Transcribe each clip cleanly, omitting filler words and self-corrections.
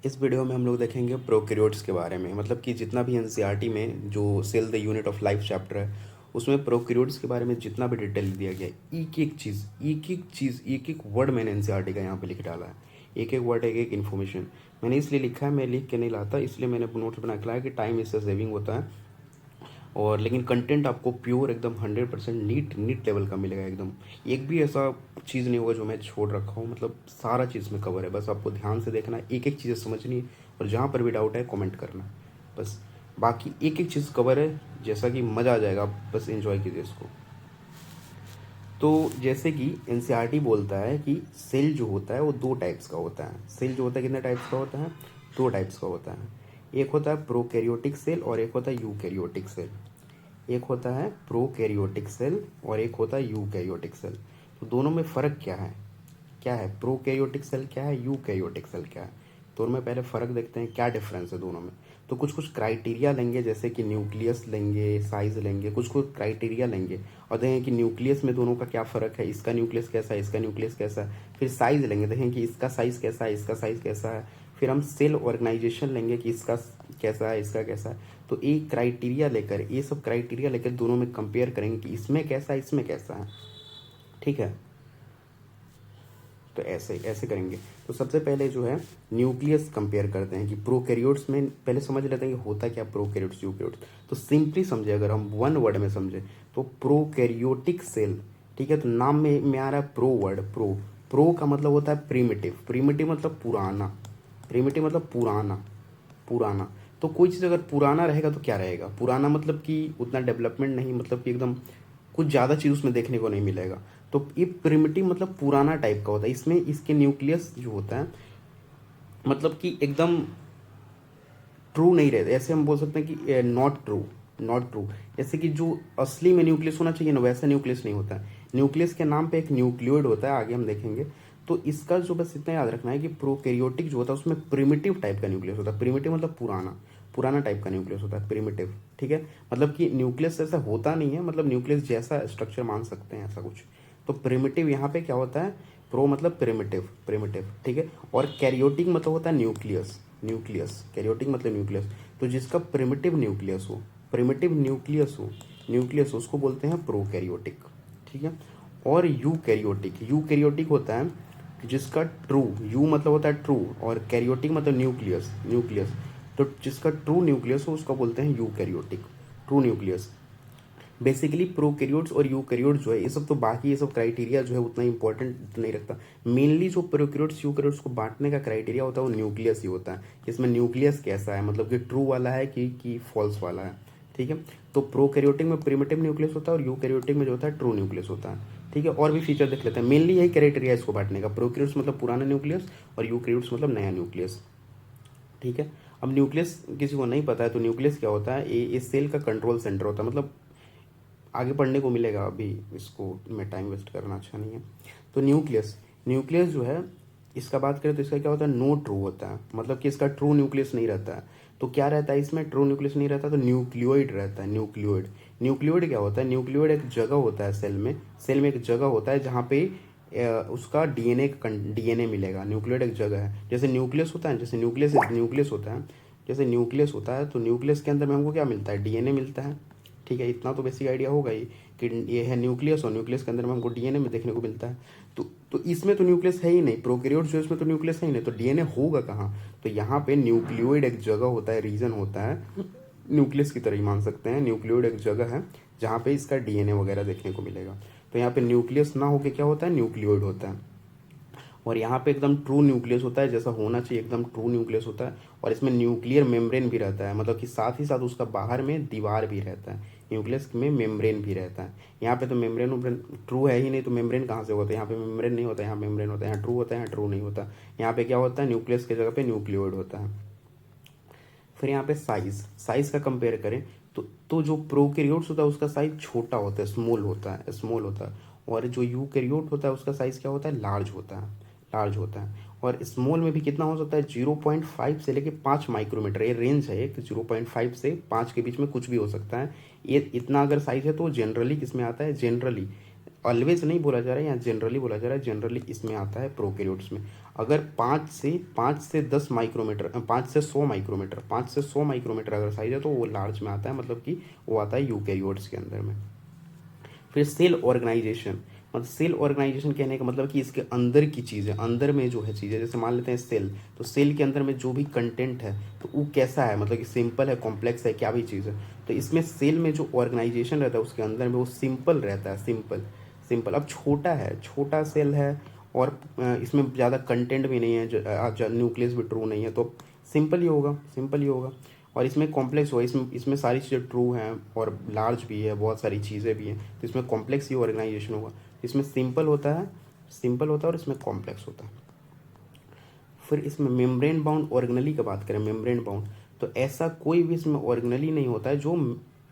इस वीडियो में हम लोग देखेंगे प्रोकैरियोट्स के बारे में, मतलब कि जितना भी एनसीईआरटी में जो cell the unit of life chapter है उसमें प्रोकैरियोट्स के बारे में जितना भी डिटेल दिया गया है, एक एक वर्ड मैंने एनसीईआरटी का यहाँ पे लिख डाला है। एक एक वर्ड, एक एक इन्फॉर्मेशन मैंने इसलिए लिखा है, मैं लिख के नहीं लाता, इसलिए मैंने नोट्स बना के लाया कि टाइम इससे सेविंग होता है। और लेकिन कंटेंट आपको प्योर एकदम 100% नीट लेवल का मिलेगा एकदम। एक भी ऐसा चीज़ नहीं होगा जो मैं छोड़ रखा हूँ, मतलब सारा चीज़ में कवर है। बस आपको ध्यान से देखना है, एक एक चीज़ें समझनी है, और जहाँ पर भी डाउट है कमेंट करना। बस बाकी एक एक चीज़ कवर है, जैसा कि मज़ा आ जाएगा, आप बस एंजॉय कीजिए इसको। तो जैसे कि एनसीईआरटी बोलता है कि सेल जो होता है वो दो टाइप्स का होता है। सेल जो होता है कितने टाइप्स का होता है? दो टाइप्स का होता है। एक होता है प्रोकैरियोटिक सेल और एक होता है यूकैरियोटिक सेल। एक होता है प्रोकैरियोटिक सेल और एक होता है यूकैरियोटिक सेल। तो दोनों में फ़र्क क्या है? क्या है प्रोकैरियोटिक सेल, क्या है यूकैरियोटिक सेल, क्या है? दोनों में पहले फ़र्क देखते हैं, क्या डिफरेंस है दोनों में। तो कुछ कुछ क्राइटेरिया लेंगे, जैसे कि न्यूक्लियस लेंगे, साइज लेंगे, कुछ कुछ क्राइटेरिया लेंगे और देखेंगे कि न्यूक्लियस में दोनों का क्या फ़र्क है, इसका न्यूक्लियस कैसा है, इसका न्यूक्लियस कैसा है। फिर साइज़ लेंगे, देखेंगे कि इसका साइज़ कैसा है, इसका साइज़ कैसा है। फिर हम सेल ऑर्गेनाइजेशन लेंगे कि इसका कैसा है, इसका कैसा है। तो एक क्राइटेरिया लेकर, ये सब क्राइटेरिया लेकर दोनों में कंपेयर करेंगे कि इसमें कैसा है, इसमें कैसा है। ठीक है, तो ऐसे ऐसे करेंगे। तो सबसे पहले जो है न्यूक्लियस कंपेयर करते हैं कि प्रोकैरियोट्स में, पहले समझ लेते हैं कि होता क्या प्रोकैरियोट्स यूकैरियोट्स। तो सिंपली समझे, अगर हम वन वर्ड में समझे तो प्रोकैरियोटिक सेल। ठीक है, तो नाम में आ रहा है प्रो वर्ड। प्रो का मतलब होता है प्रिमिटिव। प्रिमिटिव मतलब पुराना। प्रिमिटिव मतलब पुराना, पुराना। तो कोई चीज़ अगर पुराना रहेगा तो क्या रहेगा? पुराना मतलब कि उतना डेवलपमेंट नहीं, मतलब कि एकदम कुछ ज़्यादा चीज़ उसमें देखने को नहीं मिलेगा। तो ये प्रिमिटिव मतलब पुराना टाइप का होता है। इसमें इसके न्यूक्लियस जो होता है मतलब कि एकदम ट्रू नहीं रहते, ऐसे हम बोल सकते हैं कि नॉट ट्रू, नॉट ट्रू। जैसे कि जो असली में न्यूक्लियस होना चाहिए ना, वैसा न्यूक्लियस नहीं होता है। न्यूक्लियस के नाम पे एक न्यूक्लियोइड होता है, आगे हम देखेंगे। तो इसका जो बस इतना याद रखना है कि प्रोकैरियोटिक जो होता है उसमें प्रिमिटिव टाइप का न्यूक्लियस होता है। प्रिमिटिव मतलब पुराना, पुराना टाइप का न्यूक्लियस होता है प्रिमिटिव। ठीक है, मतलब कि न्यूक्लियस ऐसा होता नहीं है, मतलब न्यूक्लियस जैसा स्ट्रक्चर मान सकते हैं ऐसा कुछ। तो प्रिमिटिव यहाँ पे क्या होता है? प्रो मतलब प्रिमिटिव, प्रिमिटिव। ठीक है, और कैरियोटिक मतलब होता है न्यूक्लियस। न्यूक्लियस, कैरियोटिक मतलब न्यूक्लियस। तो जिसका प्रिमिटिव न्यूक्लियस हो, प्रिमिटिव न्यूक्लियस हो, न्यूक्लियस उसको बोलते हैं प्रोकैरियोटिक। ठीक है, और यूकैरियोटिक, यूकैरियोटिक होता है जिसका ट्रू, यू मतलब होता है ट्रू और कैरियोटिक मतलब न्यूक्लियस, न्यूक्लियस। तो जिसका ट्रू न्यूक्लियस हो उसको बोलते हैं eukaryotic, true nucleus. Basically prokaryotes और यूकैरियोट्स जो है, ये सब तो बाकी ये सब क्राइटेरिया जो है उतना इंपॉर्टेंट नहीं रखता। मेनली जो प्रोकैरियोट्स यूकैरियोट्स को बांटने का क्राइटेरिया होता है वो न्यूक्लियस ही होता है। इसमें न्यूक्लियस कैसा है, मतलब कि ट्रू वाला है कि फॉल्स वाला है। ठीक है, तो प्रोकैरियोटिक में प्रिमिटिव न्यूक्लियस होता है और यूकैरियोटिक में जो होता है ट्रू न्यूक्लियस होता है। ठीक है, और भी फीचर देख लेते हैं। मेनली यही क्राइटेरिया इसको बांटने का, प्रोकैरियोट्स मतलब पुराना न्यूक्लियस और यूकैरियोट्स मतलब नया न्यूक्लियस। ठीक है, अब न्यूक्लियस किसी को नहीं पता है तो न्यूक्लियस क्या होता है? ये सेल का कंट्रोल सेंटर होता है। मतलब आगे पढ़ने को मिलेगा, अभी इसको मैं टाइम वेस्ट करना अच्छा नहीं है। तो न्यूक्लियस, न्यूक्लियस जो है इसका बात करें तो इसका क्या होता है? नो ट्रू होता है, मतलब कि इसका ट्रू न्यूक्लियस नहीं रहता है। तो क्या रहता है इसमें? ट्रू न्यूक्लियस नहीं रहता तो न्यूक्लियोइड रहता है, न्यूक्लियोइड। न्यूक्लियोइड क्या होता है? न्यूक्लियोइड एक जगह होता है सेल में, सेल में एक जगह होता है जहाँ पे उसका डीएनए मिलेगा। न्यूक्लियोइड एक जगह है, जैसे न्यूक्लियस होता है, जैसे न्यूक्लियस न्यूक्लियस होता है, जैसे न्यूक्लियस होता है तो न्यूक्लियस के अंदर में हमको क्या मिलता है? डीएनए मिलता है। ठीक है, इतना तो बेसिक आइडिया होगा ही कि ये है न्यूक्लियस और न्यूक्लियस के अंदर में हमको डीएनए में देखने को मिलता है। तो इसमें तो न्यूक्लियस है ही नहीं, प्रोकैरियोट्स जो इसमें तो न्यूक्लियस है ही नहीं, तो डीएनए होगा कहाँ? तो यहाँ पे न्यूक्लियोइड एक जगह होता है, रीजन होता है, न्यूक्लियस की तरह ही मान सकते हैं। न्यूक्लियोइड एक जगह है जहाँ पे इसका डीएनए वगैरह देखने को मिलेगा। तो यहाँ पे न्यूक्लियस ना होके क्या होता है? न्यूक्लियोइड होता है। और यहाँ पे एकदम ट्रू न्यूक्लियस होता है, जैसा होना चाहिए एकदम ट्रू न्यूक्लियस होता है। और इसमें न्यूक्लियर मेम्ब्रेन भी रहता है, मतलब कि साथ ही साथ उसका बाहर में दीवार भी रहता है। न्यूक्लियस में मेम्ब्रेन भी रहता है। यहाँ पे तो मेम्ब्रेन ट्रू है ही नहीं, तो मेम्ब्रेन कहाँ से होता है? यहाँ पे मेम्ब्रेन नहीं होता, यहाँ मेम्ब्रेन होता है। यहाँ ट्रू होता है, यहाँ ट्रू नहीं होता। यहाँ पे क्या होता है? न्यूक्लियस की जगह पे न्यूक्लियोइड होता है। फिर यहाँ पे साइज, साइज का कंपेयर करें तो जो प्रोकैरियोट्स होता है उसका साइज छोटा होता है, स्मॉल होता है, स्मॉल होता है। और जो यूकैरियोट होता है उसका साइज क्या होता है? लार्ज होता है, लार्ज होता है। और स्मॉल में भी कितना हो सकता है? 0.5 से लेके 5 माइक्रोमीटर, ये रेंज है एक। 0.5 से 5 के बीच में कुछ भी हो सकता है। ये इतना अगर साइज है तो जनरली किसमें आता है? जनरली, ऑलवेज नहीं बोला जा रहा है, यहाँ जनरली बोला जा रहा है, जनरली इसमें आता है प्रोकैरियोट्स में। अगर 5 से 100 माइक्रोमीटर अगर साइज है तो वो लार्ज में आता है, मतलब कि वो आता है यूकैरियोट्स के अंदर में। फिर सेल ऑर्गेनाइजेशन, मतलब सेल ऑर्गेनाइजेशन कहने का मतलब कि इसके अंदर की चीज़ें, अंदर में जो है चीज़ें, जैसे मान लेते हैं सेल, तो सेल के अंदर में जो भी कंटेंट है तो वो कैसा है, मतलब कि सिंपल है, कॉम्प्लेक्स है, क्या भी चीज़ है। तो इसमें सेल में जो ऑर्गेनाइजेशन रहता है उसके अंदर में वो सिंपल रहता है, सिंपल सिंपल। अब छोटा है, छोटा सेल है और इसमें ज़्यादा कंटेंट भी नहीं है, न्यूक्लियस भी ट्रू नहीं है, तो सिंपल ही होगा, सिंपल ही होगा। और इसमें कॉम्प्लेक्स होगा, इसमें सारी चीज़ें ट्रू हैं और लार्ज भी है, बहुत सारी चीज़ें भी हैं, तो इसमें कॉम्प्लेक्स ही ऑर्गेनाइजेशन होगा। इसमें सिंपल होता है, सिंपल होता है और इसमें कॉम्प्लेक्स होता है। फिर इसमें मेम्ब्रेन बाउंड ऑर्गेनली की बात करें, मेम्ब्रेन बाउंड, तो ऐसा कोई भी इसमें ऑर्गेनली नहीं होता है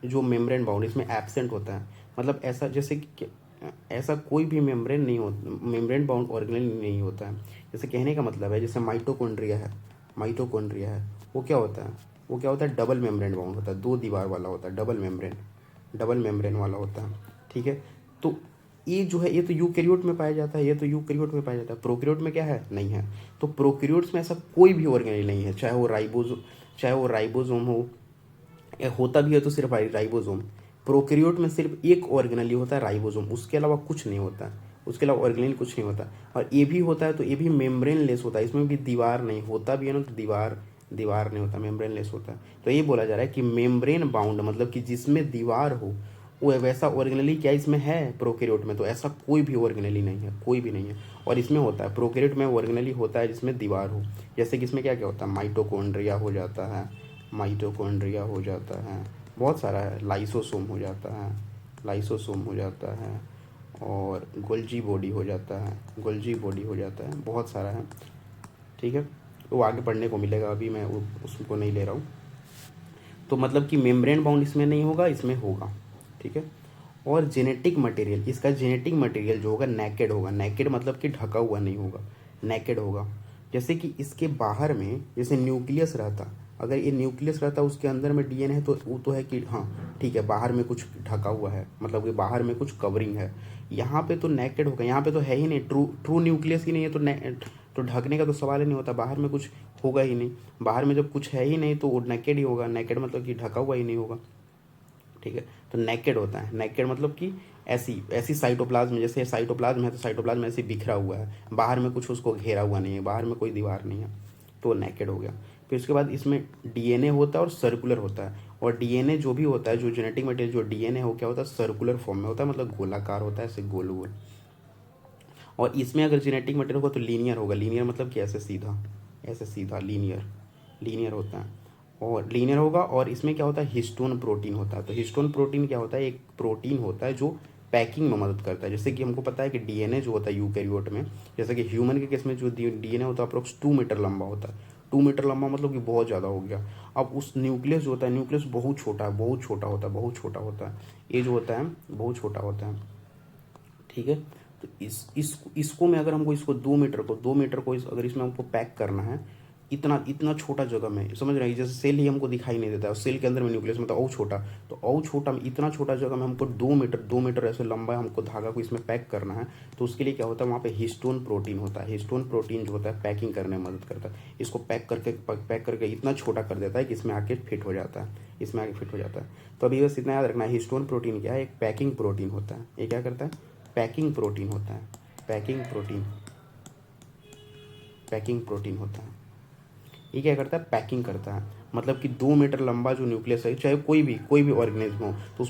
जो मेम्ब्रेन बाउंड इसमें एब्सेंट होता है। मतलब ऐसा जैसे कि ऐसा कोई भी मेम्ब्रेन नहीं होता, मेम्ब्रेन बाउंड ऑर्गेनली नहीं होता है। जैसे कहने का मतलब है, जैसे माइटोकॉन्ड्रिया है, माइटोकॉन्ड्रिया है, वो क्या होता है, वो क्या होता है, डबल मेम्ब्रेन बाउंड होता है, 2 दीवार वाला होता है, डबल मेम्ब्रेन वाला होता है। ठीक है, तो ये जो है ये तो यूकैरियोट में पाया जाता है, ये तो यूकैरियोट में पाया जाता है, प्रोकैरियोट में क्या है, नहीं है। तो प्रोकैरियोट्स में ऐसा कोई भी ऑर्गेनेल नहीं है, चाहे वो राइबोसोम हो, या होता भी है तो सिर्फ राइबोसोम। प्रोकैरियोट में सिर्फ एक ऑर्गेनेल होता है, राइबोसोम, उसके अलावा कुछ नहीं होता है, उसके अलावा ऑर्गेनेल कुछ नहीं होता। और ये भी होता है तो ये भी मेम्ब्रेन लेस होता है, इसमें भी दीवार नहीं होता भी है ना, तो दीवार नहीं होता, मेम्ब्रेन लेस होता है। तो ये बोला जा रहा है कि मेम्ब्रेन बाउंड मतलब कि जिसमें दीवार हो, वो वैसा ऑर्गेनली क्या इसमें है प्रोकैरियोट में, तो ऐसा कोई भी ऑर्गेनली नहीं है, कोई भी नहीं है। और इसमें होता है, प्रोकैरियोट में ऑर्गेनली होता है जिसमें दीवार हो, जैसे कि इसमें क्या क्या होता है, माइटोकॉन्ड्रिया हो जाता है, माइटोकॉन्ड्रिया हो जाता है, बहुत सारा है, लाइसोसोम हो जाता है, लाइसोसोम हो जाता है, और गोल्जी बॉडी हो जाता है, गोल्जी बॉडी हो जाता है, बहुत सारा है। ठीक है, वो आगे पढ़ने को मिलेगा, अभी मैं उसको नहीं ले रहा हूँ। तो मतलब कि मेम्ब्रेन बाउंड इसमें नहीं होगा, इसमें होगा। ठीक है, और जेनेटिक मटेरियल, इसका जेनेटिक मटेरियल जो होगा नेकेड होगा, नेकेड मतलब कि ढका हुआ नहीं होगा, नेकेड होगा। जैसे कि इसके बाहर में जैसे न्यूक्लियस रहता, अगर ये न्यूक्लियस रहता उसके अंदर में डीएनए है तो वो तो है कि हाँ ठीक है, बाहर में कुछ ढका हुआ है, मतलब कि बाहर में कुछ कवरिंग है। यहाँ पे तो नेकेड होगा, यहाँ पे तो है ही नहीं, ट्रू न्यूक्लियस ही नहीं है, तो ढकने का तो सवाल ही नहीं होता, बाहर में कुछ होगा ही नहीं। बाहर में जब कुछ है ही नहीं तो वो नेकेड ही होगा, नेकेड मतलब कि ढका हुआ ही नहीं होगा। ठीक है, तो नेकेड होता है, नेकेड मतलब कि ऐसी ऐसी साइटोप्लाज्म, जैसे साइटोप्लाज्म है तो साइटोप्लाज्म ऐसे बिखरा हुआ है, बाहर में कुछ उसको घेरा हुआ नहीं है, बाहर में कोई दीवार नहीं है, तो नेकेड हो गया। फिर उसके बाद इसमें डीएनए होता है और सर्कुलर होता है। और डीएनए जो भी होता है, जो जेनेटिक मटेरियल जो डीएनए हो, क्या होता है, सर्कुलर फॉर्म में होता है, मतलब गोलाकार होता है, ऐसे गोल गोल। और इसमें अगर जेनेटिक मटेरियल होगा तो लीनियर होगा, लीनियर मतलब कि ऐसे सीधा लीनियर, लीनियर होता है, और लीनियर होगा। और इसमें क्या होता है, हिस्टोन प्रोटीन होता है। तो हिस्टोन प्रोटीन क्या होता है, एक प्रोटीन होता है जो पैकिंग में मदद करता है। जैसे कि हमको पता है कि डीएनए जो होता है यूकैरियोट में, जैसे कि ह्यूमन के केस में जो डीएनए होता है अप्रोक्स 2 मीटर लंबा होता है, 2 मीटर लंबा मतलब कि बहुत ज़्यादा हो गया। अब उस न्यूक्लियस जो होता है, न्यूक्लियस बहुत छोटा है, बहुत छोटा होता है, बहुत छोटा होता है, ये जो होता है बहुत छोटा होता है। ठीक है, तो इसको में अगर हमको इसको 2 मीटर को अगर इसमें हमको पैक करना है, इतना इतना छोटा जगह में, समझ रहे हैं, जैसे सेल ही हमको दिखाई नहीं देता है, सेल के अंदर में न्यूक्लियस मतलब और छोटा, तो और छोटा में इतना छोटा जगह में हमको 2 मीटर ऐसे लंबा हमको धागा को इसमें पैक करना है। तो उसके लिए क्या होता है, वहाँ पे हिस्टोन प्रोटीन होता है, हिस्टोन प्रोटीन जो होता है पैकिंग करने में मदद करता है, इसको पैक करके इतना छोटा कर देता है कि इसमें आके फिट हो जाता है, इसमें आके फिट हो जाता है। तो अभी बस इतना याद रखना है, हिस्टोन प्रोटीन क्या है, एक पैकिंग प्रोटीन होता है। ये क्या करता है, पैकिंग प्रोटीन होता है, पैकिंग प्रोटीन, पैकिंग प्रोटीन होता है। ये क्या करता है, पैकिंग करता है, मतलब कि 2 मीटर लंबा जो न्यूक्लियस है, चाहे कोई भी ऑर्गेनिज्म हो, तो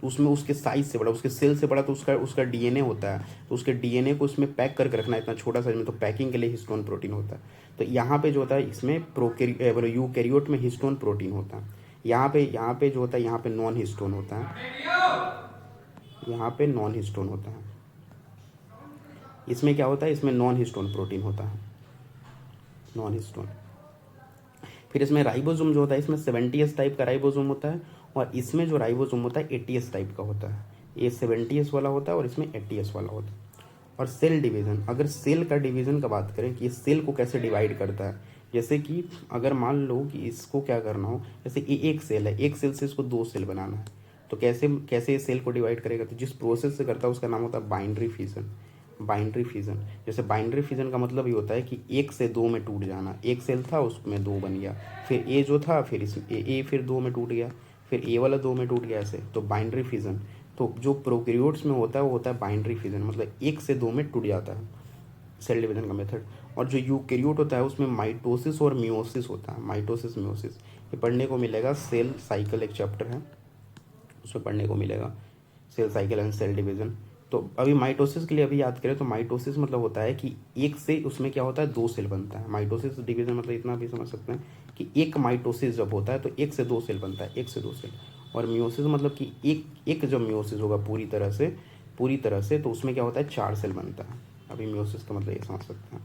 उसमें उसके साइज से बड़ा, उसके सेल से बड़ा तो उसका डीएनए होता है, तो उसके डीएनए को उसमें पैक करके रखना है इतना छोटा साइज में, तो पैकिंग के लिए हिस्टोन प्रोटीन होता है। तो यहाँ पे जो होता है इसमें यूकैरियोट में हिस्टोन प्रोटीन होता है। यहाँ पे जो होता है, यहाँ पे नॉन हिस्टोन होता है, यहाँ पे नॉन हिस्टोन होता है। इसमें क्या होता है, इसमें नॉन हिस्टोन प्रोटीन होता है, नॉन हिस्टोन। फिर इसमें राइबोसोम जो होता है, इसमें 70s टाइप का राइबोसोम होता है, और इसमें जो राइबोसोम होता है 80s टाइप का होता है। ये 70s वाला होता है और इसमें 80s वाला होता है। और सेल डिवीज़न, अगर सेल का डिवीज़न का बात करें कि ये सेल को कैसे डिवाइड करता है, जैसे कि अगर मान लो कि इसको क्या करना हो, जैसे ये एक सेल है, एक सेल से इसको 2 सेल बनाना है, तो कैसे कैसे ये सेल को डिवाइड करेगा, तो जिस प्रोसेस से करता है उसका नाम होता है बाइनरी फिजन, बाइनरी फिजन। जैसे बाइनरी फिजन का मतलब ये होता है कि एक से दो में टूट जाना, एक सेल था उसमें दो बन गया, फिर ए जो था फिर इसमें ए फिर दो में टूट गया, फिर ए वाला दो में टूट गया, ऐसे। तो बाइनरी फिजन, तो जो प्रोकैरियोट्स में होता है वो होता है बाइनरी फिजन, मतलब एक से दो में टूट जाता है, सेल डिवीजन का मेथड। और जो यूकैरियोट होता है उसमें माइटोसिस और मियोसिस होता है, माइटोसिस मियोसिस, ये पढ़ने को मिलेगा, सेल साइकिल एक चैप्टर है उसमें पढ़ने को मिलेगा, cell cycle and cell division. तो अभी माइटोसिस के लिए अभी याद करें तो माइटोसिस मतलब होता है कि एक से उसमें क्या होता है, दो सेल बनता है। माइटोसिस डिवीजन मतलब इतना भी समझ सकते हैं कि एक माइटोसिस जब होता है तो एक से दो सेल बनता है, एक से दो सेल। और मियोसिस मतलब कि एक जब मियोसिस होगा पूरी तरह से तो उसमें क्या होता है, चार सेल बनता है। अभी मियोसिस का मतलब ये समझ सकते हैं।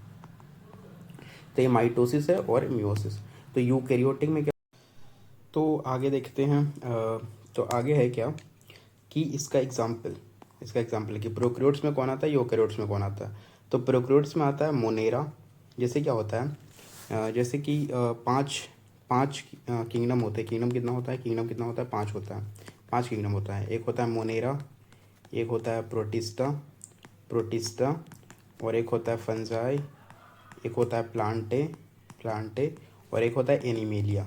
तो ये माइटोसिस है और मियोसिस। तो यूकैरियोटिक में क्या, तो आगे देखते हैं। तो आगे है क्या कि इसका एग्जाम्पल है कि प्रोकैरियोट्स में कौन आता है, यूकैरियोट्स में कौन आता है। तो प्रोकैरियोट्स में आता है मोनेरा। जैसे क्या होता है, जैसे कि पांच पांच किंगडम होते हैं। किंगडम कितना होता है, पांच होता है। पांच किंगडम होता है, एक होता है मोनेरा, एक होता है प्रोटिस्टा प्रोटिस्टा और एक होता है फंजाई, एक होता है प्लांटे और एक होता है एनिमेलिया।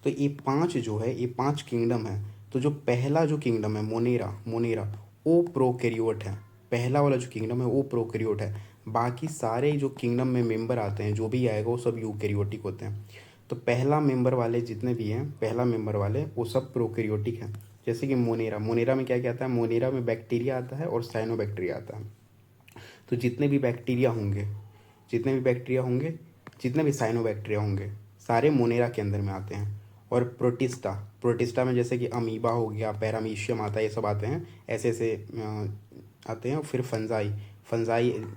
तो ये पांच जो है, ये पांच किंगडम है। तो जो पहला जो किंगडम है मोनेरा वो प्रोकैरियोट है। पहला वाला जो किंगडम है वो प्रोकैरियोट है। बाकी सारे जो किंगडम में मेंबर आते हैं, जो भी आएगा वो सब यूकैरियोटिक होते हैं। तो पहला मेंबर वाले जितने भी हैं, पहला मेंबर वाले वो सब प्रोकैरियोटिक हैं। जैसे कि मोनेरा में क्या क्या आता है, मोनेरा में बैक्टीरिया आता है और साइनोबैक्टीरिया आता है। तो जितने भी बैक्टीरिया होंगे, जितने भी साइनोबैक्टीरिया होंगे, सारे मोनेरा के अंदर में आते हैं। और प्रोटिस्टा में जैसे कि अमीबा हो गया, पैरामीशियम आता है, ये सब आते हैं, ऐसे ऐसे आते हैं। फिर फंजाई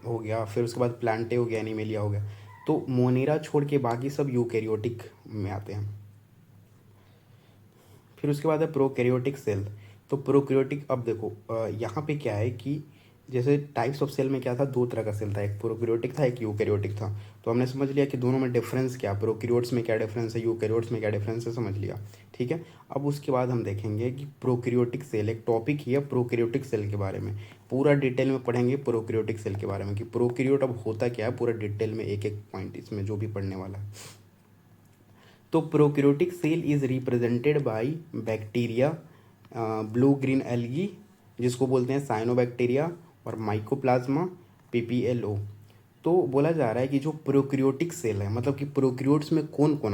हो गया, फिर उसके बाद प्लांटे हो गया, एनिमेलिया हो गया। तो मोनेरा छोड़ के बाकी सब यूकैरियोटिक में आते हैं। फिर उसके बाद है प्रोकैरियोटिक सेल। तो प्रोकैरियोटिक, अब देखो यहाँ पे क्या है कि जैसे टाइप्स ऑफ सेल में क्या था, दो तरह का सेल था, एक प्रोकैरियोटिक था, एक यूकैरियोटिक था। तो हमने समझ लिया कि दोनों में डिफरेंस क्या, प्रोकैरियोट्स में क्या डिफरेंस है, यूकैरियोट्स में क्या डिफरेंस है, समझ लिया। ठीक है। अब उसके बाद हम देखेंगे कि प्रोकैरियोटिक सेल, एक टॉपिक ही है प्रोकैरियोटिक सेल के बारे में। पूरा डिटेल में पढ़ेंगे प्रोकैरियोटिक सेल के बारे में कि प्रोकैरियोट अब होता क्या है, पूरा डिटेल में एक एक पॉइंट इसमें जो भी पढ़ने वाला है। तो prokaryotic cell is represented by bacteria, blue green algae जिसको बोलते हैं साइनोबैक्टीरिया, और माइकोप्लाज्मा, पीपीएलओ। तो बोला जा रहा है कि जो प्रोकैरियोटिक सेल है, मतलब कि प्रोकैरियोट्स में कौन कौन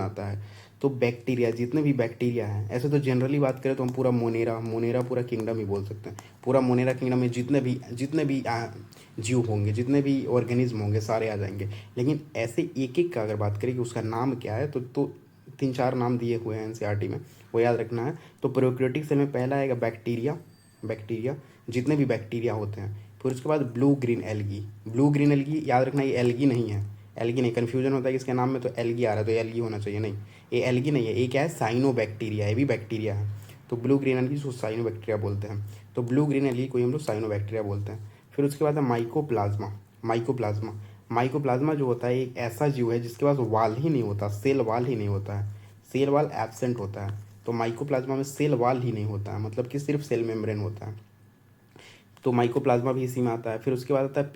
आता है, तो बैक्टीरिया, जितने भी बैक्टीरिया हैं, ऐसे तो जनरली बात करें तो हम पूरा मोनेरा पूरा किंगडम ही बोल सकते हैं। पूरा मोनेरा किंगडम में जितने भी जीव होंगे, जितने भी ऑर्गेनिज्म होंगे, सारे आ जाएंगे। लेकिन ऐसे एक एक का अगर बात करें कि उसका नाम क्या है, तो तीन चार नाम दिए हुए हैं एनसीईआरटी में, वो याद रखना है। तो प्रोकैरियोटिक सेल में पहला आएगा बैक्टीरिया, जितने भी बैक्टीरिया होते हैं। फिर उसके बाद ब्लू ग्रीन एल्गी याद रखना, ये एल्गी नहीं है, एल्गी नहीं, कन्फ्यूजन होता है कि इसके नाम में तो एल्गी आ रहा है तो एल्गी होना चाहिए, नहीं, ये एल्गी नहीं है, ये क्या है, साइनोबैक्टीरिया, ये भी बैक्टीरिया है। तो ब्लू ग्रीन एल्गी को साइनोबैक्टीरिया बोलते हैं। तो ब्लू ग्रीन एल्गी को हम लोग साइनोबैक्टीरिया बोलते हैं। फिर उसके बाद है माइकोप्लाज्मा जो होता है एक ऐसा जीव है जिसके पास वाल ही नहीं होता, सेल वाल ही नहीं होता है, सेल वाल एब्सेंट होता है। तो माइकोप्लाज्मा में सेल वाल ही नहीं होता है, मतलब कि सिर्फ सेल मेम्ब्रेन होता है। तो माइकोप्लाज्मा भी इसी में आता है। फिर उसके बाद आता है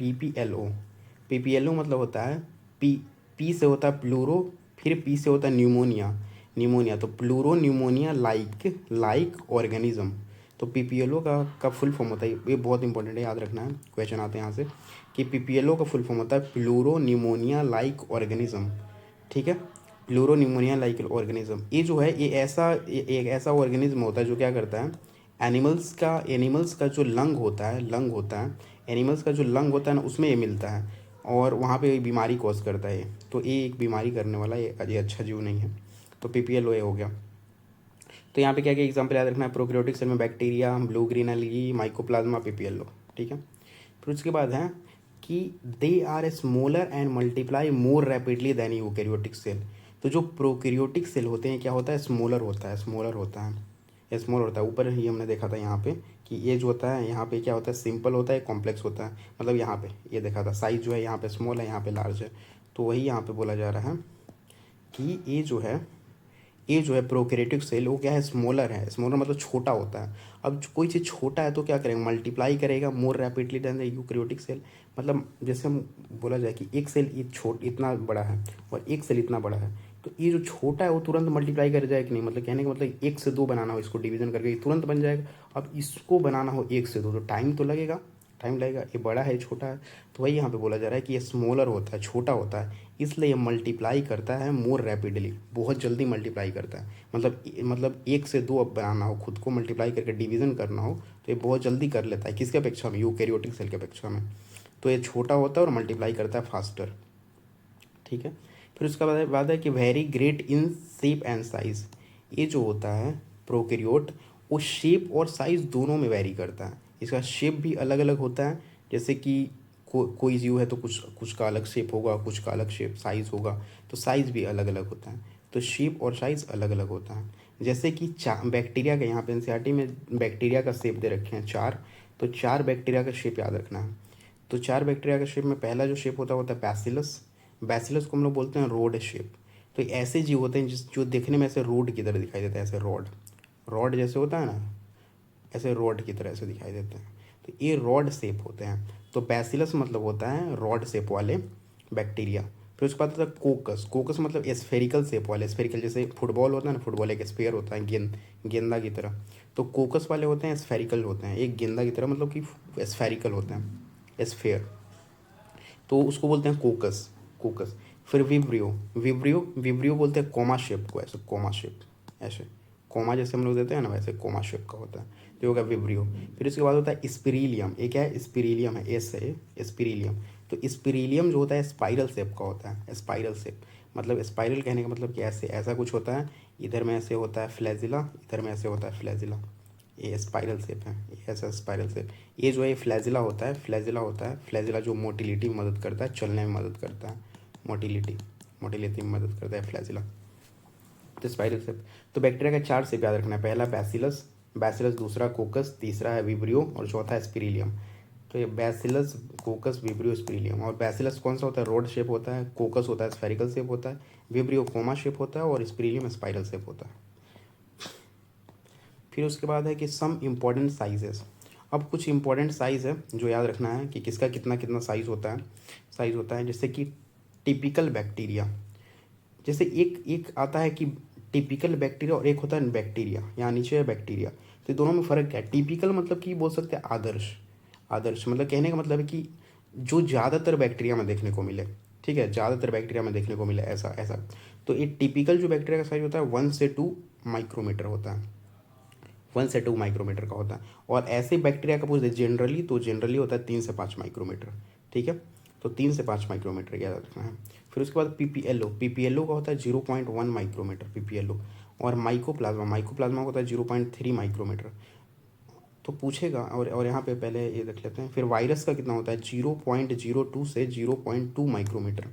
पीपीएलओ मतलब होता है पी से होता है प्लूरो, फिर पी से होता है न्यूमोनिया। तो प्लूरो न्यूमोनिया लाइक ऑर्गेनिज्म। तो पीपीएलओ का फुल फॉर्म होता है, ये बहुत इंपॉर्टेंट है, याद रखना है, क्वेश्चन आते हैं यहाँ से, कि पीपीएलओ का फुल फॉर्म होता है प्लूरो न्यूमोनिया लाइक ऑर्गेनिज्म। ठीक है। प्लूरो न्यूमोनिया लाइक ऑर्गेनिज्म, ये जो है ये एक ऐसा ऑर्गेनिज्म होता है जो क्या करता है, एनिमल्स का जो लंग होता है ना, उसमें ये मिलता है और वहाँ पे बीमारी कॉज करता है। तो ये एक बीमारी करने वाला ये अच्छा जीव नहीं है। तो पीपीएलओ हो गया। तो यहाँ पे क्या क्या एग्जाम्पल याद रखना है, प्रोकैरियोटिक सेल में bacteria, blue green algae, mycoplasma, PPLO. ठीक है। फिर उसके बाद है कि they are smaller and multiply more rapidly than eukaryotic cell. तो जो प्रोकैरियोटिक सेल होते हैं क्या होता है, स्मॉलर होता है, ऊपर ही हमने देखा था यहाँ पे कि ये जो होता है यहाँ पे क्या होता है, सिंपल होता है, कॉम्प्लेक्स होता है। मतलब यहाँ पे ये देखा था, साइज जो है यहाँ पे स्मॉल है, यहाँ पे लार्ज है। तो वही यहाँ पे बोला जा रहा है कि ये जो है ये जो है प्रोकैरियोटिक सेल वो क्या है, स्मॉलर है। स्मॉलर मतलब छोटा होता है। अब कोई चीज़ छोटा है तो क्या करेगा, मल्टीप्लाई करेगा more rapidly than the eukaryotic cell. मतलब जैसे हम बोला जाए कि एक सेल इतना बड़ा है और एक सेल इतना बड़ा है, तो ये जो छोटा है वो तुरंत मल्टीप्लाई कर जाएगा कि नहीं, मतलब कहने का मतलब 1 से 2 बनाना हो इसको डिवीजन करके ये तुरंत बन जाएगा। अब इसको बनाना हो 1 से 2 तो टाइम तो लगेगा, टाइम लगेगा। ये बड़ा है, छोटा है, तो वही यहाँ पे बोला जा रहा है कि ये स्मॉलर होता है, छोटा होता है, इसलिए ये मल्टीप्लाई करता है मोर रैपिडली, बहुत जल्दी मल्टीप्लाई करता है। मतलब 1 से 2 अब बनाना हो, खुद को मल्टीप्लाई करके डिवीज़न करना हो तो ये बहुत जल्दी कर लेता है। किसके अपेक्षा में, यूकैरियोटिक सेल की अपेक्षा में। तो ये छोटा होता है और मल्टीप्लाई करता है फास्टर। ठीक है। फिर उसका बाद है कि very great in shape and size. ये जो होता है प्रोकैरियोट, वो शेप और साइज दोनों में वेरी करता है। इसका शेप भी अलग अलग होता है, जैसे कि कोई जीव है तो कुछ कुछ का अलग शेप होगा, कुछ का अलग शेप साइज होगा, तो साइज भी अलग अलग होता है। तो शेप और साइज अलग अलग होता है। जैसे कि बैक्टीरिया का, यहाँ पे एनसीईआरटी में बैक्टीरिया का शेप दे रखे हैं 4, तो 4 बैक्टीरिया का शेप याद रखना है। तो 4 बैक्टीरिया का शेप में पहला जो शेप होता है बैसिलस। बैसिलस को हम लोग बोलते हैं रोड शेप। तो ऐसे जीव होते हैं जो देखने में ऐसे रोड की तरह दिखाई देता है, ऐसे रॉड, रॉड जैसे होता है ना, ऐसे रॉड की तरह से दिखाई देते हैं, तो ये रॉड शेप होते हैं। तो बैसिलस मतलब होता है रॉड शेप वाले बैक्टीरिया। फिर उसके बाद होता है कोकस। कोकस मतलब स्फेरिकल शेप वाले, स्फेरिकल जैसे फुटबॉल होता है ना, फुटबॉल एक स्फेयर होता है, गेंदा की तरह। तो कोकस वाले होते हैं स्फेरिकल होते हैं, एक गेंदा की तरह, मतलब कि स्फेरिकल होते हैं, स्फेयर, तो उसको बोलते हैं कोकस, कोकस। फिर विब्रियो, विब्रियो बोलते हैं कोमा शेप को, ऐसे कोमा शेप, ऐसे कोमा जैसे हम लोग देते हैं ना, वैसे कोमा शेप का होता है, तो होगा विब्रियो। फिर उसके बाद होता है स्पिरिलियम। ये क्या है, स्पिरिलियम है, एस है स्पिरिलियम। तो स्पिरिलियम जो होता है स्पाइरल शेप का होता है, स्पाइरल शेप, मतलब स्पाइरल कहने का मतलब कि ऐसे ऐसा कुछ होता है, इधर में ऐसे होता है फ्लैजिला, इधर में ऐसे होता है फ्लैजिला, ये स्पाइरल शेप है, ये ऐसा स्पाइरल शेप। ये जो है फ्लैजिला होता है, फ्लैजिला होता है, फ्लैजिला जो मोटिलिटी में मदद करता है, चलने में मदद करता है, मोटिलिटी में मदद करता है फ्लैजिला। तो स्पाइरल शेप। तो बैक्टीरिया का 4 शेप याद रखना है, पहला बैसिलस, बैसिलस, दूसरा कोकस, तीसरा है विब्रियो और चौथा है स्पिरिलियम। तो ये बैसिलस, कोकस, विब्रियो, स्पिरिलियम। और बैसिलस कौन सा होता है, रोड शेप होता है, कोकस होता है स्फेरिकल शेप होता है, विब्रियो कोमा शेप होता है और स्पिरिलियम स्पाइरल शेप होता है। फिर उसके बाद है कि सम इम्पॉर्टेंट साइजेस। अब कुछ इम्पॉर्टेंट साइज़ है जो याद रखना है कि किसका कितना कितना साइज़ होता है। जैसे कि टिपिकल बैक्टीरिया, जैसे एक एक आता है कि टिपिकल बैक्टीरिया और एक होता है बैक्टीरिया, यहाँ नीचे है बैक्टीरिया। तो दोनों में फ़र्क क्या है, टिपिकल मतलब कि बोल सकते हैं आदर्श, आदर्श मतलब कहने का मतलब है कि जो ज़्यादातर बैक्टीरिया में देखने को मिले, ठीक है, ज़्यादातर बैक्टीरिया में देखने को मिले, ऐसा ऐसा। तो ये टिपिकल जो बैक्टीरिया का साइज होता है 1 से 2 माइक्रोमीटर होता है, 1 से 2 माइक्रोमीटर का होता है। और ऐसे बैक्टीरिया का पूछते जनरली, तो जनरली होता है 3 से 5 माइक्रोमीटर, ठीक है। तो 3 से 5 माइक्रोमीटर याद रखना है। फिर उसके बाद पीपीएलओ, पीपीएलओ का होता है 0.1 माइक्रोमीटर पीपीएलओ। और माइकोप्लाज्मा, माइकोप्लाज्मा का होता है 0.3 माइक्रोमीटर। तो पूछेगा, और यहाँ पे पहले ये देख लेते हैं। फिर वायरस का कितना होता है, 0.02 से 0.2 माइक्रोमीटर,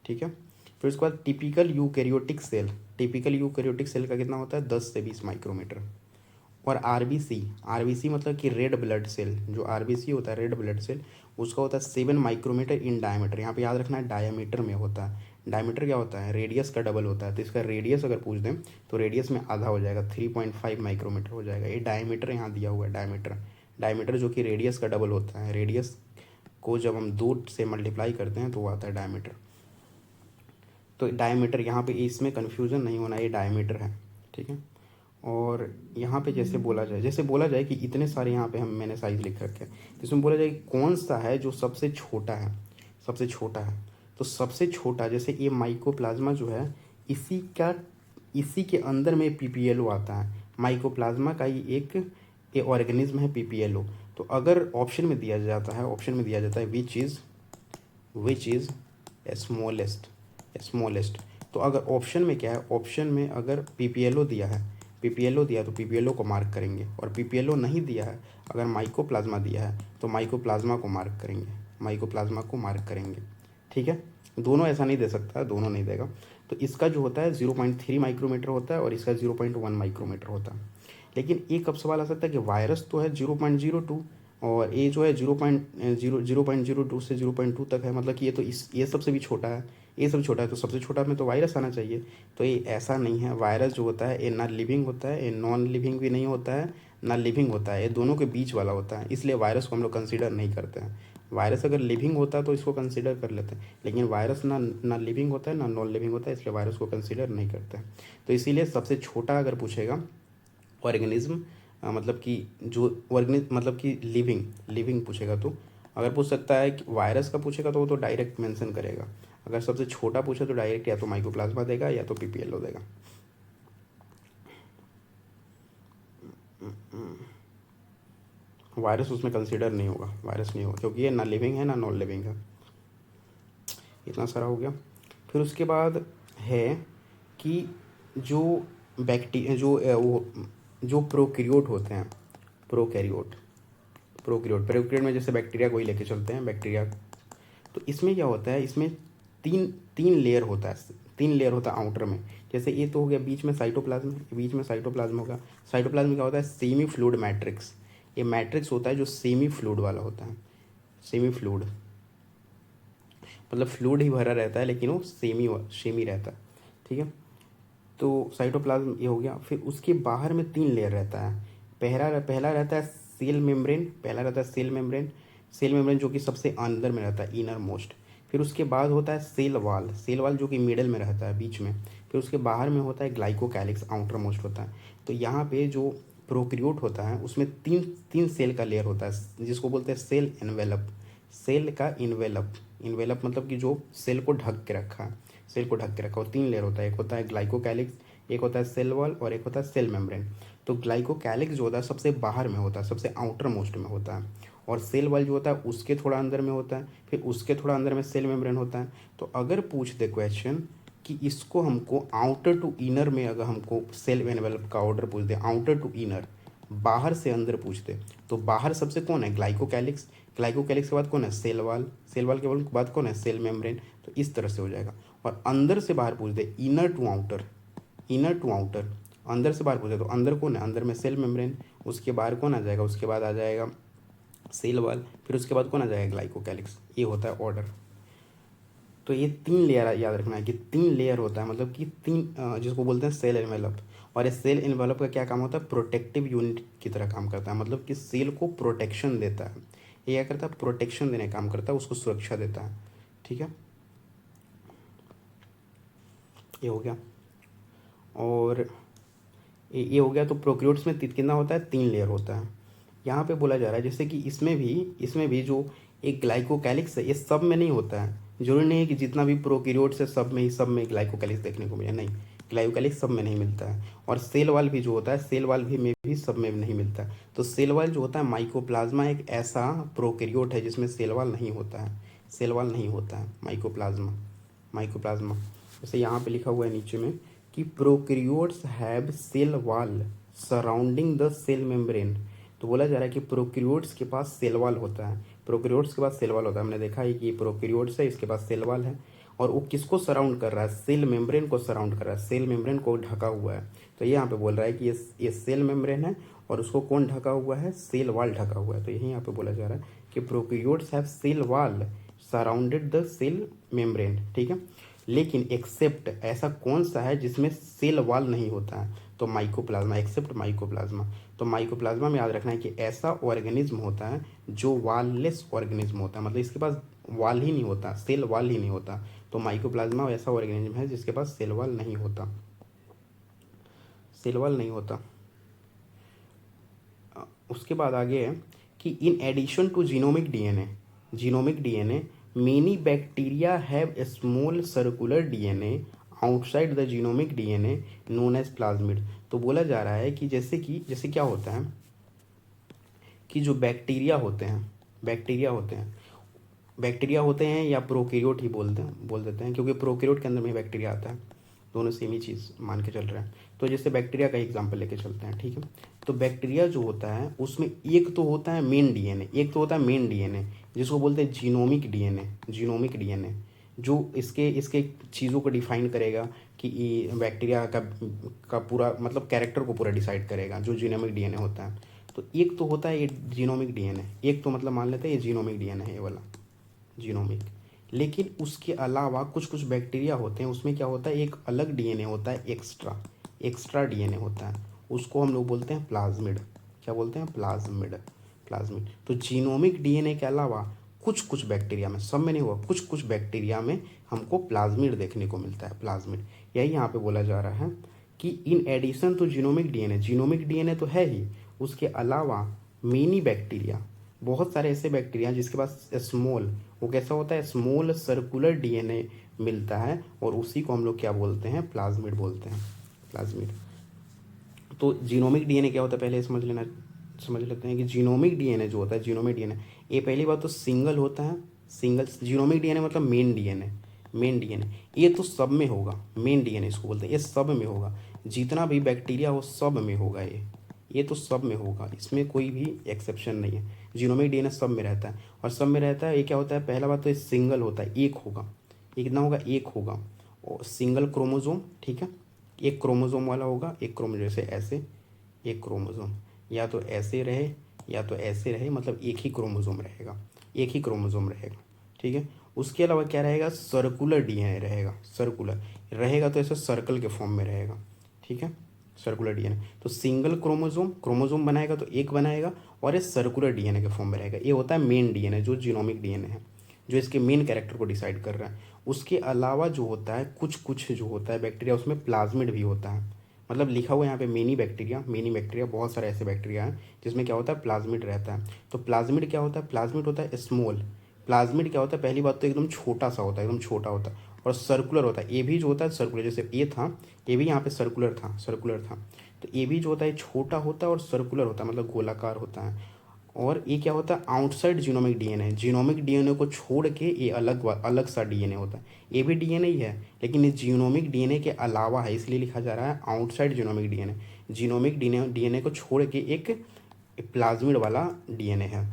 ठीक है। फिर उसके बाद typical eukaryotic cell, typical eukaryotic cell का कितना होता है, 10 से 20 माइक्रोमीटर। और आरबीसी, आरबीसी मतलब कि रेड ब्लड सेल, जो आरबीसी होता है रेड ब्लड सेल, उसका होता है 7 माइक्रोमीटर इन डायमीटर। यहाँ पे याद रखना है डायमीटर में होता है, डायमीटर क्या होता है, रेडियस का डबल होता है। तो इसका रेडियस अगर पूछ दें तो रेडियस में आधा हो जाएगा, 3.5 माइक्रोमीटर हो जाएगा। ये डायमीटर यहाँ दिया हुआ है, डायमीटर, डायमीटर जो कि रेडियस का डबल होता है। रेडियस को जब हम 2 से मल्टीप्लाई करते हैं तो वो आता है डायमीटर। तो डायमीटर यहाँ पे इसमें कन्फ्यूज़न नहीं होना, ये डायमीटर है, ठीक है। और यहाँ पे जैसे बोला जाए कि इतने सारे यहाँ पे मैंने साइज लिख रखे हैं, तो इसमें बोला जाए कि कौन सा है जो सबसे छोटा है, सबसे छोटा है। तो सबसे छोटा, जैसे ये माइकोप्लाज्मा जो है, इसी के अंदर में पीपीएलओ आता है। माइकोप्लाज्मा का ही एक ऑर्गेनिज्म है पीपीएलओ। तो अगर ऑप्शन में दिया जाता है विच इज़ स्मॉलेस्ट। तो अगर ऑप्शन में क्या है, ऑप्शन में अगर पीपीएलओ दिया है, तो पीपीएलओ को मार्क करेंगे। और पीपीएलओ नहीं दिया है, अगर माइकोप्लाज्मा दिया है तो माइकोप्लाज्मा को मार्क करेंगे, ठीक है। दोनों ऐसा नहीं दे सकता, दोनों नहीं देगा। तो इसका जो होता है 0.3 माइक्रोमीटर होता है और इसका 0.1 माइक्रोमीटर होता है। लेकिन एक अब सवाल आ सकता है कि वायरस तो है 0.02, और ये जो है 0.02 से 0.2 तक है, मतलब कि ये तो ये सबसे भी छोटा है, ये सब छोटा है, तो सबसे छोटा में तो वायरस आना चाहिए। तो ये ऐसा नहीं है। वायरस जो होता है ये ना लिविंग होता है, ये नॉन लिविंग भी नहीं होता है, ना लिविंग होता है, ये दोनों के बीच वाला होता है, इसलिए वायरस को हम लोग कंसिडर नहीं करते हैं। वायरस अगर लिविंग होता है तो इसको कंसिडर कर लेते हैं, लेकिन वायरस ना लिविंग होता है ना नॉन लिविंग होता है, इसलिए वायरस को कंसिडर नहीं करते हैं। तो इसीलिए सबसे छोटा अगर पूछेगा ऑर्गेनिज्म, मतलब कि जो ऑर्गेनिज्म मतलब कि लिविंग पूछेगा तो अगर पूछ सकता है कि वायरस का पूछेगा तो वो तो डायरेक्ट मेंशन करेगा। अगर सबसे छोटा पूछे तो डायरेक्ट या तो माइकोप्लाज्मा देगा या तो पीपीएलओ देगा। वायरस उसमें कंसिडर नहीं होगा, वायरस नहीं होगा, क्योंकि ये ना लिविंग है ना नॉन लिविंग है। इतना सारा हो गया। फिर उसके बाद है कि जो बैक्टीरिया जो प्रोकैरियोट होते हैं, प्रोकैरियोट प्रोकैरियोट में जैसे बैक्टीरिया को ही लेके चलते हैं, बैक्टीरिया। तो इसमें क्या होता है, इसमें तीन तीन लेयर होता है, तीन लेयर होता है आउटर में। जैसे ये तो हो गया बीच में साइटोप्लाज्म, बीच में साइटोप्लाज्म होगा। साइटोप्लाज्म क्या होता है, सेमी फ्लूइड मैट्रिक्स। ये मैट्रिक्स होता है जो सेमी फ्लूइड वाला होता है। सेमी फ्लूइड मतलब फ्लूइड ही भरा रहता है, लेकिन वो सेमी रहता है, ठीक है। तो साइटोप्लाज्म ये हो गया। फिर उसके बाहर में तीन लेयर रहता है। पहला रहता है सेल मेम्ब्रेन, सेल मेम्ब्रेन जो कि सबसे अंदर में रहता है, इनर मोस्ट। फिर उसके बाद होता है सेल वाल जो कि मिडल में रहता है, बीच में। फिर उसके बाहर में होता है ग्लाइकोकैलिक्स, आउटर मोस्ट होता है। तो यहाँ पे जो प्रोकैरियोट होता है उसमें तीन तीन सेल का लेयर होता है, जिसको बोलते हैं सेल एनवेलप। सेल का इन्वेलप मतलब कि जो सेल को ढक के रखा है, सेल को ढक के रखा। और तीन लेयर होता है, एक होता है ग्लाइकोकैलिक्स, एक होता है सेल वॉल और एक होता है सेल मेम्ब्रेन। तो ग्लाइकोकैलिक्स जो होता है सबसे बाहर में होता है, सबसे आउटर मोस्ट में होता है। और सेल वॉल जो होता है उसके थोड़ा अंदर में होता है, फिर उसके थोड़ा अंदर में सेल मेम्ब्रेन होता है। तो अगर पूछ दे क्वेश्चन कि इसको हमको आउटर टू इनर में, अगर हमको सेल एनवेलप का ऑर्डर पूछ दे, आउटर टू इनर, बाहर से अंदर पूछ दे, तो बाहर सबसे कौन है, ग्लाइकोकैलिक्स। ग्लाइकोकैलिक्स के बाद कौन है, सेल वॉल के बाद कौन है, सेल मेम्ब्रेन। तो इस तरह से हो जाएगा। और अंदर से बाहर पूछ दे, इनर टू आउटर, अंदर से बाहर पूछे तो अंदर कौन है, अंदर में सेल मेम्ब्रेन। उसके बाहर कौन आ जाएगा, उसके बाद आ जाएगा सेल वॉल, फिर उसके बाद कौन आ जाएगा, ग्लाइकोकैलिक्स। ये होता है ऑर्डर। तो ये तीन लेयर याद रखना है कि तीन लेयर होता है, मतलब कि तीन, जिसको बोलते हैं सेल एनवेलप। और इस सेल एनवेलप का क्या काम होता है, प्रोटेक्टिव यूनिट की तरह काम करता है, मतलब कि सेल को प्रोटेक्शन देता है। ये क्या करता है, प्रोटेक्शन देने का काम करता है, उसको सुरक्षा देता है, ठीक है। ये हो गया। और ये हो गया। तो प्रोकैरियोट्स में कितना होता है, तीन लेयर होता है। यहाँ पे बोला जा रहा है जैसे कि इसमें भी जो एक ग्लाइकोकैलिक्स है, ये सब में नहीं होता है। जरूरी नहीं है कि जितना भी प्रोकैरियोट्स है सब में ग्लाइकोकैलिक्स देखने को मिले, नहीं, ग्लाइकोकैलिक्स सब में नहीं मिलता है। और सेल वाल भी जो होता है, सेल वाल भी में भी सब में नहीं मिलता है। तो सेल वाल जो होता है, माइकोप्लाज्मा एक ऐसा प्रोकैरियोट है जिसमें सेल वाल नहीं होता है, सेल वाल नहीं होता है माइकोप्लाज्मा। जैसे यहाँ पे लिखा हुआ है नीचे में कि prokaryotes have cell wall surrounding the cell membrane. तो बोला जा रहा है कि प्रोकैरियोट्स के पास सेल वॉल होता है, प्रोकैरियोट्स के पास सेल वॉल होता है। हमने देखा है कि ये प्रोकैरियोट्स है, इसके पास सेल वॉल है। और वो किसको सराउंड कर रहा है, सेल मेम्ब्रेन को सराउंड कर रहा है, सेल मेम्ब्रेन को ढका हुआ है। तो ये यहाँ पे बोल रहा है कि ये सेल मेम्ब्रेन है और उसको कौन ढका हुआ है, सेल वॉल ढका हुआ है। तो यही यहाँ पे बोला जा रहा है कि prokaryotes have cell wall surrounded the cell membrane, ठीक है। लेकिन एक्सेप्ट, ऐसा कौन सा है जिसमें सेल वॉल नहीं होता है, तो माइकोप्लाज्मा, एक्सेप्ट माइकोप्लाज्मा। तो माइकोप्लाज्मा में याद रखना है कि ऐसा ऑर्गेनिज्म होता है जो वॉललेस ऑर्गेनिज्म होता है, मतलब इसके पास वॉल ही नहीं होता, सेल वॉल ही नहीं होता। तो माइकोप्लाज्मा ऐसा ऑर्गेनिज्म है जिसके पास सेल वॉल नहीं होता, सेल वॉल नहीं होता। उसके बाद आगे है कि in addition to genomic DNA many bacteria have a small circular DNA outside the genomic DNA known as plasmid. तो बोला जा रहा है कि जैसे क्या होता है कि जो बैक्टीरिया होते हैं या प्रोकैरियोट ही बोल देते हैं, क्योंकि प्रोकैरियोट के अंदर में बैक्टीरिया आता है, दोनों सेम ही चीज़ मान के चल रहे हैं। तो जैसे बैक्टीरिया का एग्जांपल लेके चलते हैं, ठीक है। तो बैक्टीरिया जो होता है उसमें एक तो होता है मेन डीएनए, जिसको बोलते हैं जीनोमिक डीएनए, जो इसके चीज़ों को डिफाइन करेगा कि बैक्टीरिया का पूरा मतलब कैरेक्टर को पूरा डिसाइड करेगा, जो जीनोमिक डीएनए होता है। तो एक तो होता है ये जीनोमिक डीएनए, एक तो मतलब मान लेते हैं ये जीनोमिक डीएनए है, ये वाला जीनोमिक। लेकिन उसके अलावा कुछ कुछ बैक्टीरिया होते हैं, उसमें क्या होता है, एक अलग डीएनए होता है, एक्स्ट्रा डीएनए होता है, उसको हम लोग बोलते हैं प्लाज्मिड। क्या बोलते हैं? प्लाज्मिड। तो जीनोमिक डीएनए के अलावा कुछ कुछ बैक्टीरिया में, सब में नहीं हुआ, कुछ कुछ बैक्टीरिया में हमको प्लाज्मिड देखने को मिलता है, प्लाज्मिड। यही यहाँ पे बोला जा रहा है कि in addition to genomic DNA तो है ही, उसके अलावा मेनी बैक्टीरिया, बहुत सारे ऐसे बैक्टीरिया जिसके पास स्मॉल, वो कैसा होता है, स्मॉल सर्कुलर डीएनए मिलता है, और उसी को हम लोग क्या बोलते हैं, प्लाज्मिड बोलते हैं, प्लाज्मिड। तो जीनोमिक डीएनए क्या होता है पहले समझ लेते हैं कि जीनोमिक डीएनए जो होता है, जीनोमिक डीएनए, ये पहली बात तो सिंगल होता है, सिंगल जीनोमिक डीएनए मतलब मेन डीएनए, ये तो सब में होगा, मेन डीएनए इसको बोलते हैं, ये सब में होगा, जितना भी बैक्टीरिया हो सब में होगा, ये तो सब में होगा, इसमें कोई भी एक्सेप्शन नहीं है। जीनोमिक डीएनए सब में रहता है, और सब में रहता है, ये क्या होता है, पहला बात तो ये सिंगल होता है, एक होगा, ये कितना होगा, एक होगा, और सिंगल क्रोमोजोम, ठीक है, एक क्रोमोजोम वाला होगा, एक क्रोमोजोम जैसे ऐसे, एक क्रोमोजोम या तो ऐसे रहे या तो ऐसे रहे, मतलब एक ही क्रोमोजोम रहेगा, ठीक है। उसके अलावा क्या रहेगा, सर्कुलर डीएनए रहेगा, सर्कुलर रहेगा तो ऐसे सर्कल के फॉर्म में रहेगा, ठीक है, सर्कुलर डीएनए। तो सिंगल क्रोमोजोम बनाएगा तो एक बनाएगा, और ये सर्कुलर डीएनए के फॉर्म में रहेगा, ये होता है मेन डीएनए, जो जीनोमिक डीएनए है, जो इसके मेन कैरेक्टर को डिसाइड कर रहा है। उसके अलावा जो होता है, कुछ कुछ जो होता है बैक्टीरिया, उसमें प्लाज्मिड भी होता है, मतलब लिखा हुआ यहाँ पे मेनी बैक्टीरिया, बहुत सारे ऐसे बैक्टीरिया हैं जिसमें क्या होता है, प्लाज्मिड रहता है। तो प्लाज्मिड क्या होता है, प्लाज्मिड होता है स्मॉल, प्लाज्मिड क्या होता है, पहली बात तो एकदम छोटा सा होता है, एकदम छोटा होता है, और सर्कुलर होता है, ये भी जो होता है सर्कुलर, जैसे ये था, ये भी यहाँ पे सर्कुलर था, तो ये भी जो होता है छोटा होता है और सर्कुलर होता है, मतलब गोलाकार होता है। और ये क्या होता है, आउटसाइड जीनोमिक डीएनए को छोड़ के ये अलग सा डीएनए होता है, ये भी डीएनए ही है, लेकिन ये जीनोमिक डीएनए के अलावा है, इसलिए लिखा जा रहा है आउटसाइड जीनोमिक डीएनए को छोड़ के एक प्लाज्मिड वाला डीएनए है,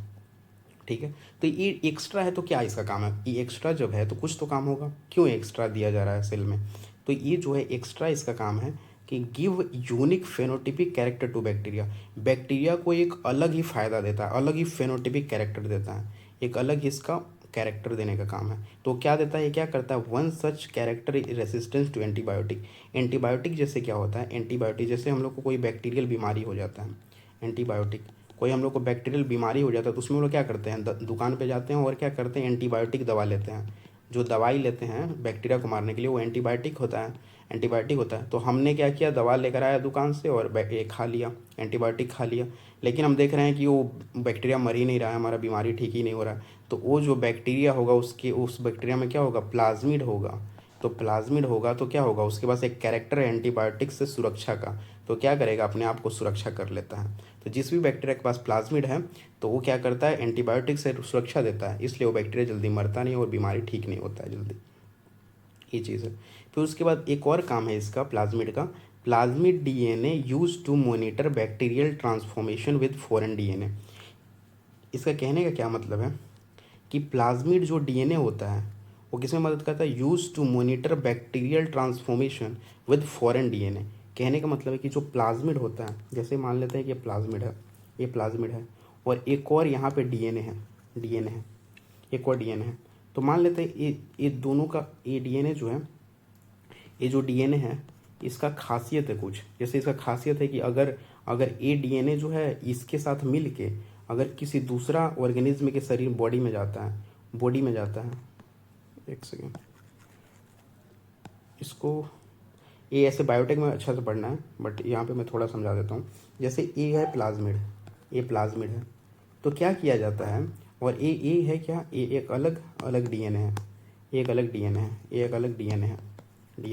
ठीक है। तो ये एक्स्ट्रा है तो क्या इसका काम है, ये एक्स्ट्रा जब है तो कुछ तो काम होगा, क्यों एक्स्ट्रा दिया जा रहा है सेल में। तो ये जो है एक्स्ट्रा, इसका काम है कि give unique phenotypic character to bacteria को एक अलग ही फायदा देता है, अलग ही फेनोटिपिक कैरेक्टर देता है, एक अलग ही इसका कैरेक्टर देने का काम है। तो क्या देता है, ये क्या करता है, one such character resistance to antibiotic जैसे क्या होता है, एंटीबायोटिक जैसे हम लोग को कोई बैक्टीरियल बीमारी हो जाता है, एंटीबायोटिक कोई हम लोग को बैक्टीरियल बीमारी हो जाता है, तो उसमें हम लोग क्या करते हैं, दुकान पे जाते हैं और क्या करते हैं, एंटीबायोटिक दवा लेते हैं, जो दवाई लेते हैं बैक्टीरिया को मारने के लिए, वो एंटीबायोटिक होता है। तो हमने क्या किया, दवा लेकर आया दुकान से और खा लिया, एंटीबायोटिक खा लिया, लेकिन हम देख रहे हैं कि वो बैक्टीरिया मर ही नहीं रहा है, हमारा बीमारी ठीक ही नहीं हो रहा है। तो वो जो बैक्टीरिया होगा, उस बैक्टीरिया में क्या होगा, प्लाज्मिड होगा। तो प्लाज्मिड होगा तो क्या होगा, उसके पास एक कैरेक्टर है एंटीबायोटिक से सुरक्षा का, तो क्या करेगा, अपने आप को सुरक्षा कर लेता है। तो जिस भी बैक्टीरिया के पास प्लाज्मिड है तो वो क्या करता है, एंटीबायोटिक से सुरक्षा देता है, इसलिए वो बैक्टीरिया जल्दी मरता नहीं और बीमारी ठीक नहीं होता है जल्दी, ये चीज़ है। फिर उसके बाद एक और काम है इसका, प्लाज्मिड का, plasmid DNA use to monitor bacterial transformation with foreign DNA. इसका कहने का क्या मतलब है कि प्लाज्मिड जो डीएनए होता है वो किसमें मदद करता है, use to monitor bacterial transformation with foreign DNA. कहने का मतलब है कि जो प्लाज्मिड होता है, जैसे मान लेते हैं कि ये प्लाज्मिड है और एक और यहाँ पे डीएनए है, एक और डीएनए है, तो मान लेते हैं ये दोनों का, ये डीएनए जो है, ये जो डीएनए है इसका खासियत है कुछ, जैसे इसका खासियत है कि अगर ये डीएनए जो है इसके साथ मिल के अगर किसी दूसरा ऑर्गेनिज्म के शरीर बॉडी में जाता है, एक सेकेंड, इसको ये ऐसे बायोटेक में अच्छा से पढ़ना है, बट यहाँ पे मैं थोड़ा समझा देता हूँ। जैसे ये है प्लाज्मिड, ये प्लाज्मिड है, तो क्या किया जाता है, और ये है क्या, ये एक अलग डीएनए है, ये एक अलग डीएनए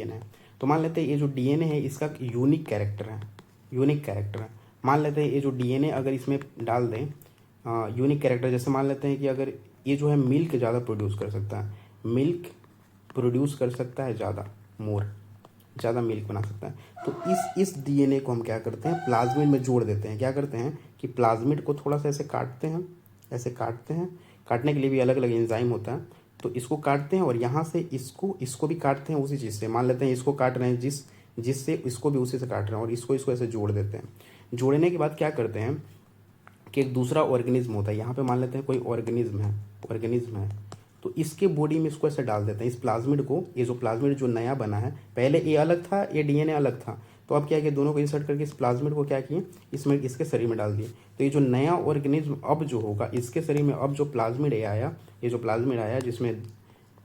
है। तो मान लेते हैं ये जो डीएनए है इसका यूनिक कैरेक्टर है, मान लेते हैं ये जो डीएनए अगर इसमें डाल दें यूनिक कैरेक्टर, जैसे मान लेते हैं कि अगर ये जो है मिल्क ज़्यादा प्रोड्यूस कर सकता है, ज़्यादा मिल्क बना सकता है, तो इस डीएनए को हम क्या करते हैं, प्लाज्मिड में जोड़ देते हैं। क्या करते हैं कि प्लाज्मिड को थोड़ा सा ऐसे काटते हैं, काटने के लिए भी अलग अलग एंजाइम होता है, तो इसको काटते हैं और यहाँ से इसको भी काटते हैं उसी चीज़ से, मान लेते हैं इसको काट रहे हैं जिससे इसको भी उसी से काट रहे हैं, और इसको ऐसे जोड़ देते हैं। जोड़ने के बाद क्या करते हैं कि एक दूसरा ऑर्गेनिज्म होता है, यहाँ पे मान लेते हैं कोई ऑर्गेनिज्म है, तो इसके बॉडी में इसको ऐसे डाल देते हैं, इस प्लाज्मिड को, ये जो प्लाज्मिड जो नया बना है, पहले ये अलग था, ये डीएनए अलग था, तो अब क्या किया, दोनों को इंसर्ट करके इस प्लाज्मिड को क्या किए, इसमें इसके शरीर में डाल दिए। तो ये जो नया ऑर्गेनिज्म अब जो होगा इसके शरीर में, अब जो प्लाज्मिड आया, ये जो प्लाज्मिड आया जिसमें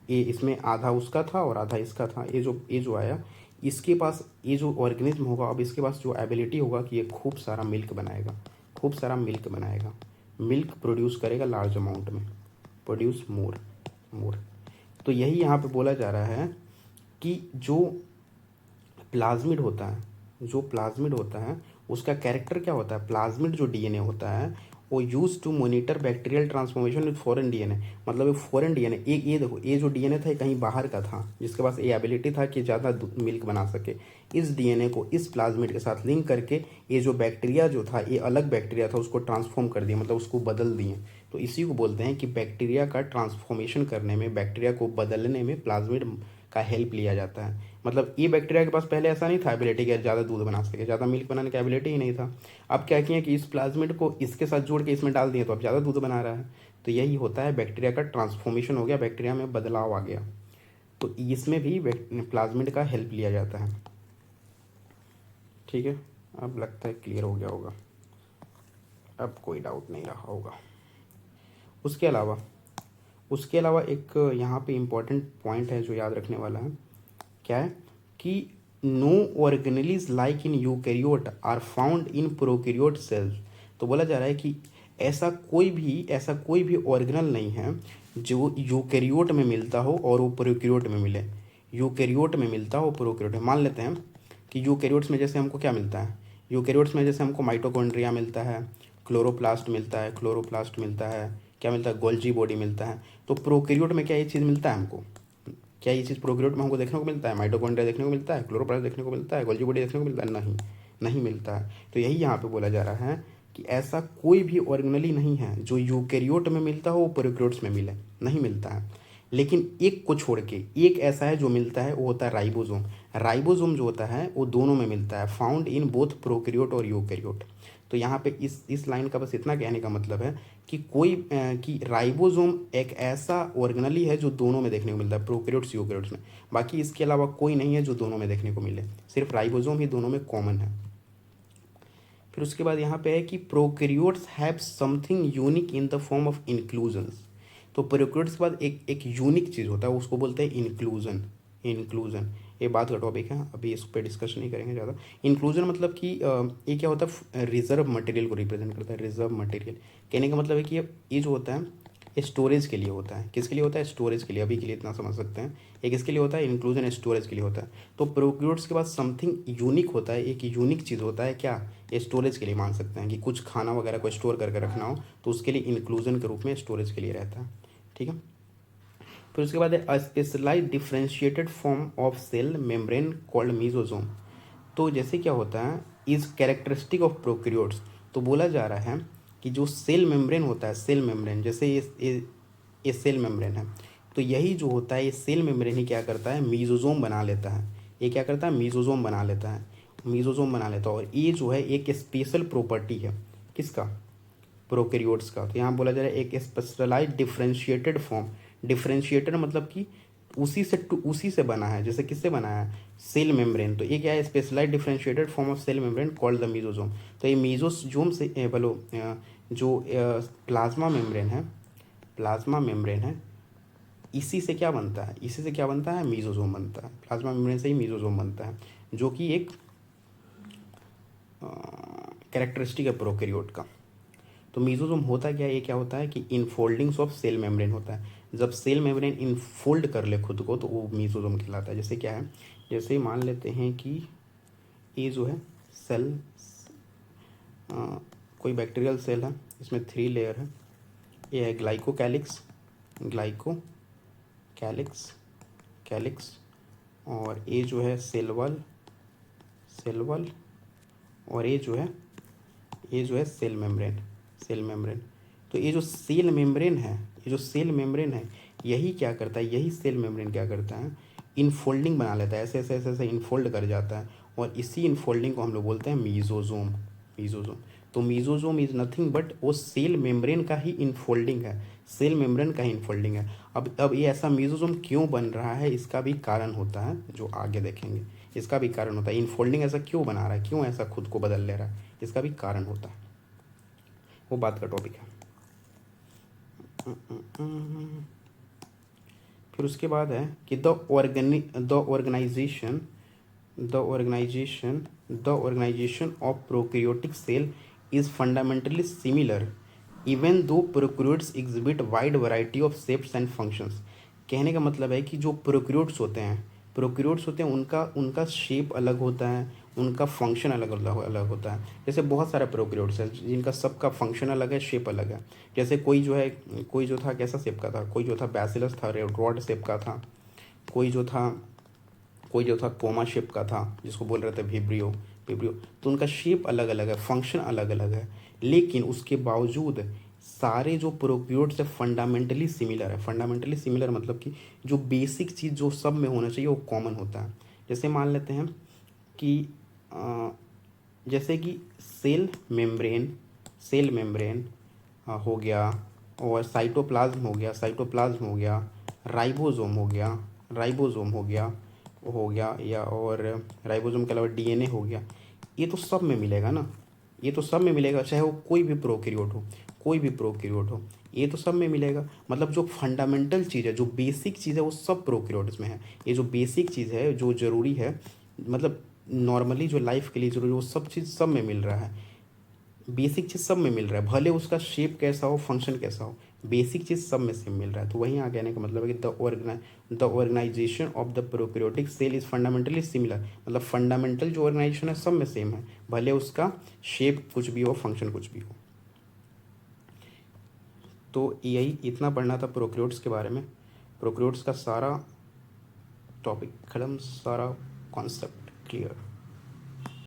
ये, इसमें आधा उसका था और आधा इसका था, ये जो आया, इसके पास ये जो ऑर्गेनिज्म होगा, अब इसके पास जो एबिलिटी होगा कि ये खूब सारा मिल्क बनाएगा, खूब सारा मिल्क बनाएगा, मिल्क प्रोड्यूस करेगा लार्ज अमाउंट में, प्रोड्यूस मोर। तो यही यहाँ पे बोला जा रहा है कि जो प्लाज्मिड होता है उसका कैरेक्टर क्या होता है, प्लाज्मिड जो डीएनए होता है वो use to monitor bacterial transformation with foreign DNA, मतलब ये फॉरेन डीएनए, ये देखो, ये जो डीएनए था ये कहीं बाहर का था, जिसके पास ये एबिलिटी था कि ज़्यादा मिल्क बना सके, इस डीएनए को इस प्लाज्मिड के साथ लिंक करके ये जो बैक्टीरिया जो था, ये अलग बैक्टीरिया था, उसको ट्रांसफॉर्म कर दिया, मतलब उसको बदल दिए। तो इसी को बोलते हैं कि बैक्टीरिया का ट्रांसफॉर्मेशन करने में, बैक्टीरिया को बदलने में प्लाज्मिड का हेल्प लिया जाता है। मतलब ये बैक्टीरिया के पास पहले ऐसा नहीं था एबिलिटी कि ज़्यादा दूध बना सके, ज़्यादा मिल्क बनाने का एबिलिटी ही नहीं था। अब क्या किया कि इस प्लाज्मिड को इसके साथ जोड़ के इसमें डाल दिए, तो अब ज़्यादा दूध बना रहा है। तो यही होता है, बैक्टीरिया का ट्रांसफॉर्मेशन हो गया, बैक्टीरिया में बदलाव आ गया। तो इसमें भी प्लाज्मिड का हेल्प लिया जाता है। ठीक है, अब लगता है क्लियर हो गया होगा, अब कोई डाउट नहीं रहा होगा। उसके अलावा एक यहाँ पे इम्पॉर्टेंट पॉइंट है जो याद रखने वाला है, क्या है कि no organelles like in eukaryote are found in prokaryote cells. तो बोला जा रहा है कि ऐसा कोई भी ऑर्गेनल नहीं है जो यूकैरियोट में मिलता हो और वो प्रोकैरियोट में मिले, यूकैरियोट में मिलता हो प्रोकैरियोट में। मान लेते हैं कि यूकैरियोट्स में जैसे हमको क्या मिलता है, यूकैरियोट्स में जैसे हमको माइटोकॉन्ड्रिया मिलता है, क्लोरोप्लास्ट मिलता है, क्या मिलता है, गोल्जी बॉडी मिलता है। तो प्रोकैरियोट में क्या ये चीज़ मिलता है हमको, क्या ये चीज़ प्रोकैरियोट में हमको देखने को मिलता है, माइटोकॉन्ड्रिया देखने को मिलता है, क्लोरोप्लास्ट देखने को मिलता है, गोल्जी बॉडी देखने को मिलता है, नहीं मिलता है। तो यही यहाँ पे बोला जा रहा है कि ऐसा कोई भी ऑर्गेनल ही नहीं है जो यूकैरियोट में मिलता हो वो प्रोकैरियोट्स में मिले, नहीं मिलता है। लेकिन एक को छोड़ के एक ऐसा है जो मिलता है, वो होता है राइबोसोम। राइबोसोम जो होता है वो दोनों में मिलता है, फाउंड इन बोथ प्रोकैरियोट और यूकैरियोट। तो यहाँ पे इस लाइन का बस इतना कहने का मतलब है कि कि राइबोसोम एक ऐसा ऑर्गेनल ही है जो दोनों में देखने को मिलता है, प्रोकैरियोट्स यूकैरियोट्स में। बाकी इसके अलावा कोई नहीं है जो दोनों में देखने को मिले, सिर्फ राइबोसोम ही दोनों में कॉमन है। फिर उसके बाद यहाँ पे है कि prokaryotes have something unique in the form of inclusions. तो प्रोकैरियोट्स के बाद एक यूनिक चीज़ होता है, उसको बोलते हैं इंक्लूजन। ये बात का टॉपिक है, अभी इस पर डिस्कस नहीं करेंगे ज़्यादा। इंक्लूजन मतलब कि ये क्या होता है, रिजर्व मटेरियल को रिप्रेजेंट करता है। रिजर्व मटेरियल कहने का मतलब है कि ये जो होता है ये स्टोरेज के लिए होता है। किसके लिए होता है, स्टोरेज के लिए। अभी के लिए इतना समझ सकते हैं, एक इसके लिए होता है इंक्लूजन, स्टोरेज के लिए होता है। तो प्रोकैरियोट्स के बाद समथिंग यूनिक होता है, एक यूनिक चीज़ होता है, क्या, ये स्टोरेज के लिए मान सकते हैं कि कुछ खाना वगैरह को स्टोर करके रखना हो तो उसके लिए इंक्लूजन के रूप में स्टोरेज के लिए रहता है। ठीक है, फिर उसके बाद है specialised differentiated form of cell membrane called mesosome. तो जैसे क्या होता है, इज कैरेक्टरिस्टिक ऑफ प्रोकैरियोट्स। तो बोला जा रहा है कि जो सेल मेम्ब्रेन होता है, सेल मेम्ब्रेन जैसे ये सेल मेम्ब्रेन है, तो यही जो होता है ये सेल मेम्ब्रेन ही क्या करता है, मीजोसोम बना लेता है। ये क्या करता है, मीजोसोम बना लेता है। और ये जो है एक स्पेशल प्रॉपर्टी है, किसका, प्रोकैरियोट्स का। तो यहाँ बोला जा रहा है एक स्पेशलाइज्ड डिफरेंशिएटेड फॉर्म। डिफरेंशिएटेड मतलब कि उसी से बना है, जैसे किससे बना है, सेल मेम्ब्रेन। तो ये क्या है, specialised differentiated form of cell membrane called the mesosome. तो ये मीजोसोम से जो प्लाज्मा मेम्ब्रेन है, इसी से क्या बनता है, मीजोसोम बनता है। प्लाज्मा मेम्ब्रेन से ही मीजोसोम बनता है, जो कि एक कैरेक्टरिस्टिक है प्रोकैरियोट का। तो मीजोसोम होता क्या है, ये क्या होता है कि इनफोल्डिंग्स ऑफ सेल मेम्ब्रेन होता है। जब सेल मेम्ब्रेन इनफोल्ड कर ले खुद को तो वो मीजोसोम कहलाता है। जैसे क्या है, जैसे मान लेते हैं कि ये जो है सेल, कोई बैक्टीरियल सेल है, इसमें 3 लेयर है। ये है कैलिक्स, और ये जो है सेल वॉल, और ये जो है सेल मेम्ब्रेन। तो ये जो सेल मेम्ब्रेन है, यही सेल मेम्ब्रेन क्या करता है, इनफोल्डिंग बना लेता है, ऐसे इनफोल्ड कर जाता है, और इसी इनफोल्डिंग को हम लोग बोलते हैं मीजोसोम। तो मीजोजोम इज नथिंग बट वो सेल मेम्ब्रेन का ही इनफोल्डिंग है, सेल मेम्ब्रेन का ही इनफोल्डिंग है। अब ये ऐसा मीजोजोम क्यों बन रहा है, इसका भी कारण होता है, जो आगे देखेंगे। इसका भी कारण होता है, इनफोल्डिंग ऐसा क्यों बना रहा है, क्यों ऐसा खुद को बदल ले रहा है, इसका भी कारण होता है, वो बात का टॉपिक है। फिर उसके बाद है कि the organisation of prokaryotic cell is fundamentally similar even though prokaryotes exhibit wide variety of shapes and functions. कहने का मतलब है कि जो प्रोकैरियोट्स होते हैं उनका उनका शेप अलग होता है, उनका फंक्शन अलग होता है। जैसे बहुत सारे प्रोकैरियोट्स हैं जिनका सबका फंक्शन अलग है, शेप अलग है। जैसे कोई जो था कैसा शेप का था, कोई जो था बैसिलस था, रॉड शेप का था, कोई जो था कोमा शेप का था, जिसको बोल रहे थे विब्रियो। तो उनका शेप अलग अलग है, फंक्शन अलग अलग है, लेकिन उसके बावजूद सारे जो प्रोकैरियोट्स है फंडामेंटली सिमिलर है। फंडामेंटली सिमिलर मतलब कि जो बेसिक चीज़ जो सब में होना चाहिए वो कॉमन होता है। जैसे मान लेते हैं कि जैसे कि सेल मेम्ब्रेन हो गया, और साइटोप्लाज्म हो गया, राइबोसोम हो गया या और राइबोसोम के अलावा डीएनए हो गया। ये तो सब में मिलेगा ना, ये तो सब में मिलेगा, चाहे वो कोई भी प्रोकैरियोट हो, ये तो सब में मिलेगा। मतलब जो फंडामेंटल चीज़ है, जो बेसिक चीज़ है, वो सब प्रोकैरियोट्स में है। ये जो बेसिक चीज़ है, जो ज़रूरी है, मतलब नॉर्मली जो लाइफ के लिए ज़रूरी है, वो सब चीज़ सब में मिल रहा है। बेसिक चीज़ सब में मिल रहा है, भले उसका शेप कैसा हो, फंक्शन कैसा हो, बेसिक चीज़ सब में से मिल रहा है। तो वहीं आगे आने का मतलब है कि the organisation of the prokaryotic cell is fundamentally similar. मतलब फंडामेंटल जो ऑर्गेनाइजेशन है सब में सेम है, भले उसका शेप कुछ भी हो, फंक्शन कुछ भी हो। तो यही इतना पढ़ना था प्रोकैरियोट्स के बारे में। प्रोकैरियोट्स का सारा टॉपिक खत्म, सारा कॉन्सेप्ट क्लियर।